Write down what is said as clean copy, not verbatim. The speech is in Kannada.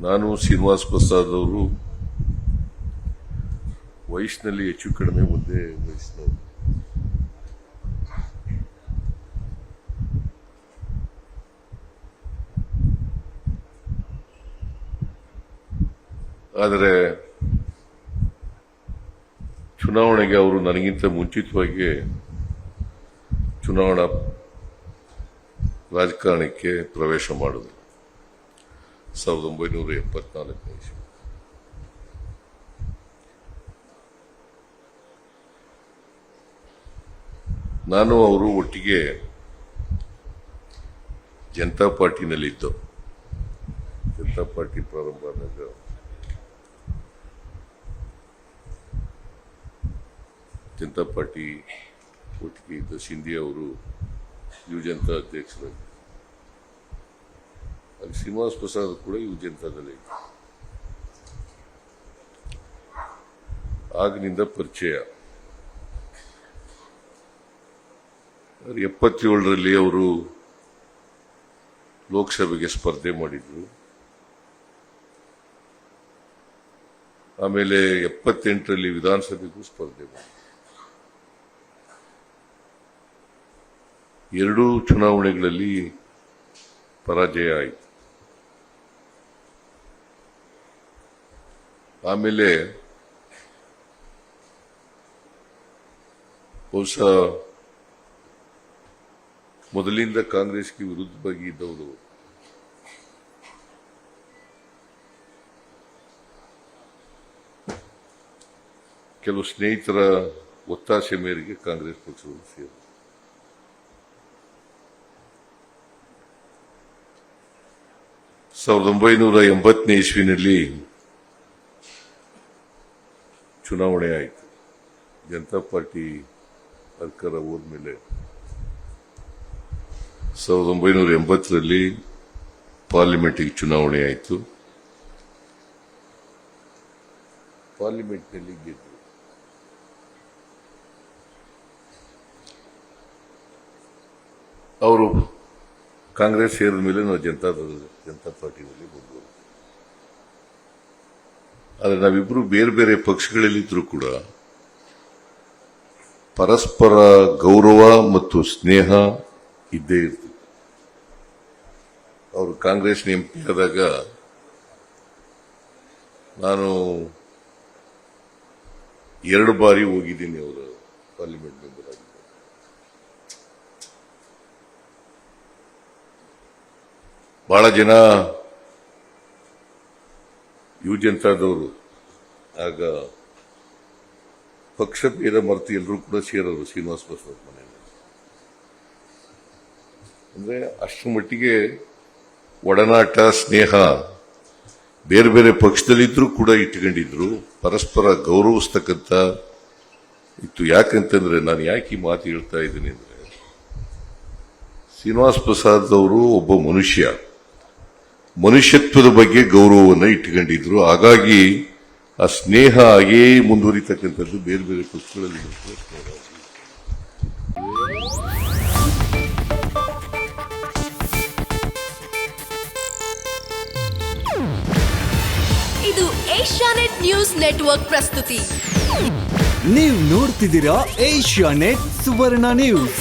ನಾನು ಶ್ರೀನಿವಾಸ್ ಪ್ರಸಾದ್ ಅವರು ವಯಸ್ಸಿನಲ್ಲಿ ಹೆಚ್ಚು ಕಡಿಮೆ ಒಂದೇ ವಯಸ್ಸಿನವರು. ಆದರೆ ಚುನಾವಣೆಗೆ ಅವರು ನನಗಿಂತ ಮುಂಚಿತವಾಗಿ ಚುನಾವಣಾ ರಾಜಕಾರಣಕ್ಕೆ ಪ್ರವೇಶ ಮಾಡಿದರು 1974ನೇ ಇಸ್ವಿ. ನಾನು ಅವರು ಒಟ್ಟಿಗೆ ಜನತಾ ಪಾರ್ಟಿನಲ್ಲಿದ್ದು, ಜನತಾ ಪಾರ್ಟಿ ಪ್ರಾರಂಭ ಆದಾಗ ಜನತಾ ಪಾರ್ಟಿ ಒಟ್ಟಿಗೆ ಇದ್ದ ಸಿಂಧಿ ಅವರು ಯುವ ಜನತಾ ಅಧ್ಯಕ್ಷರಾಗಿ, ಅಲ್ಲಿ ಶ್ರೀನಿವಾಸ್ ಪ್ರಸಾದ್ ಕೂಡ ಯುವ ಜನತಾದಲ್ಲೇ ಇದ್ದರು. ಆಗಿನಿಂದ ಪರಿಚಯ. 77ರಲ್ಲಿ ಅವರು ಲೋಕಸಭೆಗೆ ಸ್ಪರ್ಧೆ ಮಾಡಿದ್ರು. ಆಮೇಲೆ 78ರಲ್ಲಿ ವಿಧಾನಸಭೆಗೂ ಸ್ಪರ್ಧೆ ಮಾಡಿದ್ರು. ಎರಡೂ ಚುನಾವಣೆಗಳಲ್ಲಿ ಪರಾಜಯ ಆಯಿತು. ಆಮೇಲೆ ಬಹುಶಃ ಮೊದಲಿಂದ ಕಾಂಗ್ರೆಸ್ಗೆ ವಿರುದ್ಧವಾಗಿ ಇದ್ದವರು ಕೆಲವು ಸ್ನೇಹಿತರ ಒತ್ತಾಸೆ ಮೇರೆಗೆ ಕಾಂಗ್ರೆಸ್ ಪಕ್ಷವನ್ನು ಸೇರಿದರು. ಸಾವಿರದ 1980ನೇ ಇಸ್ವಿನಲ್ಲಿ ಚುನಾವಣೆ ಆಯಿತು. ಜನತಾ ಪಾರ್ಟಿ ಸರ್ಕಾರ ಹೋದ್ಮೇಲೆ 1980ರಲ್ಲಿ ಪಾರ್ಲಿಮೆಂಟ್ಗೆ ಚುನಾವಣೆ ಆಯಿತು. ಪಾರ್ಲಿಮೆಂಟ್ನಲ್ಲಿ ಗೆದ್ದು ಅವರು ಕಾಂಗ್ರೆಸ್ ಸೇರಿದ ಮೇಲೆ ನಾವು ಜನತಾ ಪಾರ್ಟಿನಲ್ಲಿ ಬಂದವರು. ಆದರೆ ನಾವಿಬ್ರು ಬೇರೆ ಬೇರೆ ಪಕ್ಷಗಳಲ್ಲಿದ್ದರೂ ಕೂಡ ಪರಸ್ಪರ ಗೌರವ ಮತ್ತು ಸ್ನೇಹ ಇದ್ದೇ ಇರ್ತದೆ. ಅವರು ಕಾಂಗ್ರೆಸ್ ಎಂಪಿ ಆದಾಗ ನಾನು 2 ಬಾರಿ ಹೋಗಿದ್ದೀನಿ ಅವರ ಪಾರ್ಲಿಮೆಂಟ್ ಮೆಂಬರ್ ಆಗಿ. ಬಹಳ ಜನ ಯುವ ಜನತಾದವರು ಆಗ ಪಕ್ಷ ಭೇದ ಮರೆತು ಎಲ್ಲರೂ ಕೂಡ ಸೇರೋರು ಶ್ರೀನಿವಾಸ್ ಪ್ರಸಾದ್ ಮನೆಯಲ್ಲಿ. ಅಂದ್ರೆ ಅಷ್ಟರ ಮಟ್ಟಿಗೆ ಒಡನಾಟ, ಸ್ನೇಹ ಬೇರೆ ಬೇರೆ ಪಕ್ಷದಲ್ಲಿದ್ರೂ ಕೂಡ ಇಟ್ಕೊಂಡಿದ್ರು. ಪರಸ್ಪರ ಗೌರವಿಸ್ತಕ್ಕಂಥ ಇತ್ತು. ಯಾಕಂತಂದ್ರೆ ನಾನು ಯಾಕೆ ಈ ಮಾತು ಹೇಳ್ತಾ ಇದ್ದೀನಿ ಅಂದ್ರೆ, ಶ್ರೀನಿವಾಸ್ ಪ್ರಸಾದ್ ಅವರು ಒಬ್ಬ ಮನುಷ್ಯತ್ವದ ಬಗ್ಗೆ ಗೌರವವನ್ನು ಇಟ್ಟುಕೊಂಡಿದ್ರು. ಹಾಗಾಗಿ ಆ ಸ್ನೇಹ ಹಾಗೇ ಮುಂದುವರಿತಕ್ಕಂಥದ್ದು ಬೇರೆ ಬೇರೆ ಪಕ್ಷಗಳಲ್ಲಿ. ಇದು ಏಷ್ಯಾನೆಟ್ ನ್ಯೂಸ್ ನೆಟ್ವರ್ಕ್ ಪ್ರಸ್ತುತಿ. ನೀವು ನೋಡ್ತಿದ್ದೀರಾ ಏಷ್ಯಾನೆಟ್ ಸುವರ್ಣ ನ್ಯೂಸ್.